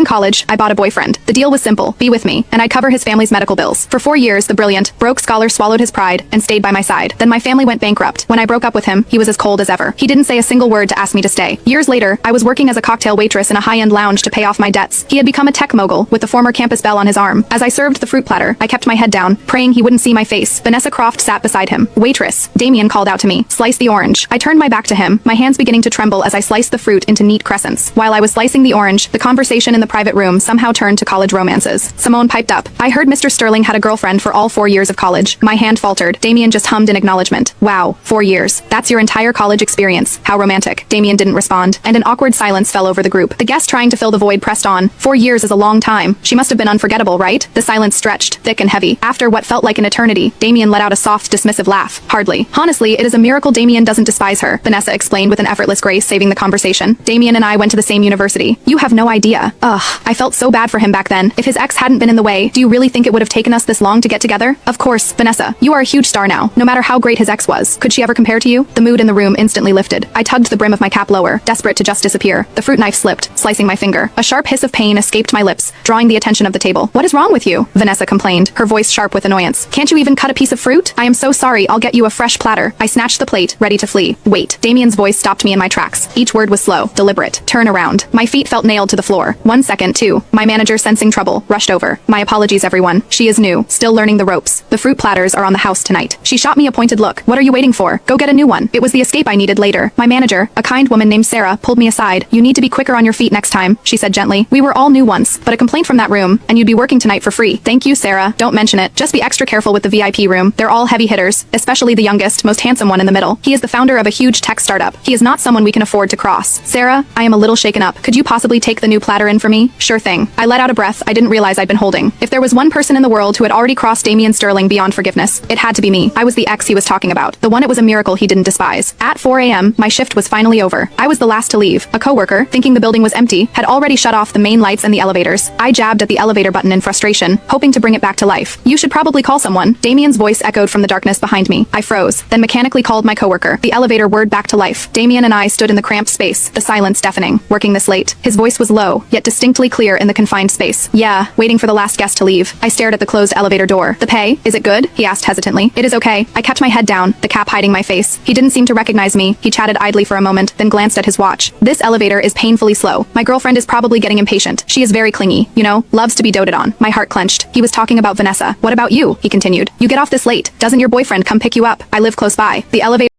In college, I bought a boyfriend. The deal was simple: be with me, and I'd cover his family's medical bills. For 4 years, the brilliant, broke scholar swallowed his pride and stayed by my side. Then my family went bankrupt. When I broke up with him, he was as cold as ever. He didn't say a single word to ask me to stay. Years later, I was working as a cocktail waitress in a high-end lounge to pay off my debts. He had become a tech mogul, with the former campus belle on his arm. As I served the fruit platter, I kept my head down, praying he wouldn't see my face. Vanessa Croft sat beside him. "Waitress," Damien called out to me. "Slice the orange." I turned my back to him, my hands beginning to tremble as I sliced the fruit into neat crescents. While I was slicing the orange, the conversation in the private room somehow turned to college romances. Simone piped up. "I heard Mr. Sterling had a girlfriend for all 4 years of college." My hand faltered. Damien just hummed in acknowledgement. "Wow, 4 years. That's your entire college experience. How romantic." Damien didn't respond, and an awkward silence fell over the group. The guest trying to fill the void pressed on. 4 years is a long time. She must have been unforgettable, right? The silence stretched, thick and heavy. After what felt like an eternity, Damien let out a soft, dismissive laugh. "Hardly. Honestly, it is a miracle Damien doesn't despise her," Vanessa explained with an effortless grace, saving the conversation. "Damien and I went to the same university. You have no idea." Ugh, I felt so bad for him back then. If his ex hadn't been in the way, do you really think it would have taken us this long to get together? Of course, Vanessa, you are a huge star now, no matter how great his ex was. Could she ever compare to you? The mood in the room instantly lifted. I tugged the brim of my cap lower, desperate to just disappear. The fruit knife slipped, slicing my finger. A sharp hiss of pain escaped my lips, drawing the attention of the table. "What is wrong with you?" Vanessa complained, her voice sharp with annoyance. "Can't you even cut a piece of fruit? I am so sorry, I'll get you a fresh platter." I snatched the plate, ready to flee. Wait. Damien's voice stopped me in my tracks. Each word was slow, deliberate. "Turn around." My feet felt nailed to the floor. 1 second, 2. My manager, sensing trouble, rushed over. "My apologies, everyone. She is new, still learning the ropes. The fruit platters are on the house tonight." She shot me a pointed look. "What are you waiting for? Go get a new one." It was the escape I needed later. My manager, a kind woman named Sarah, pulled me aside. "You need to be quicker on your feet next time," she said gently. "We were all new once, but a complaint from that room, and you'd be working tonight for free." "Thank you, Sarah. Don't mention it. Just be extra careful with the VIP room. They're all heavy hitters, especially the youngest, most handsome one in the middle. He is the founder of a huge tech startup. He is not someone we can afford to cross." "Sarah, I am a little shaken up. Could you possibly take the new platter in for me?" "Sure thing." I let out a breath I didn't realize I'd been holding. If there was one person in the world who had already crossed Damien Sterling beyond forgiveness, it had to be me. I was the ex he was talking about, the one it was a miracle he didn't despise. At 4 a.m., my shift was finally over. I was the last to leave. A coworker, thinking the building was empty, had already shut off the main lights and the elevators. I jabbed at the elevator button in frustration, hoping to bring it back to life. "You should probably call someone." Damien's voice echoed from the darkness behind me. I froze, then mechanically called my coworker. The elevator whirred back to life. Damien and I stood in the cramped space, the silence deafening. "Working this late?" His voice was low, yet distinctly clear in the confined space. "Yeah, waiting for the last guest to leave." I stared at the closed elevator door. "The pay? Is it good?" he asked hesitantly. "It is okay." I kept my head down, the cap hiding my face. He didn't seem to recognize me. He chatted idly for a moment, then glanced at his watch. "This elevator is painfully slow. My girlfriend is probably getting impatient. She is very clingy, you know, loves to be doted on." My heart clenched. He was talking about Vanessa. "What about you?" he continued. "You get off this late. Doesn't your boyfriend come pick you up? I live close by." The elevator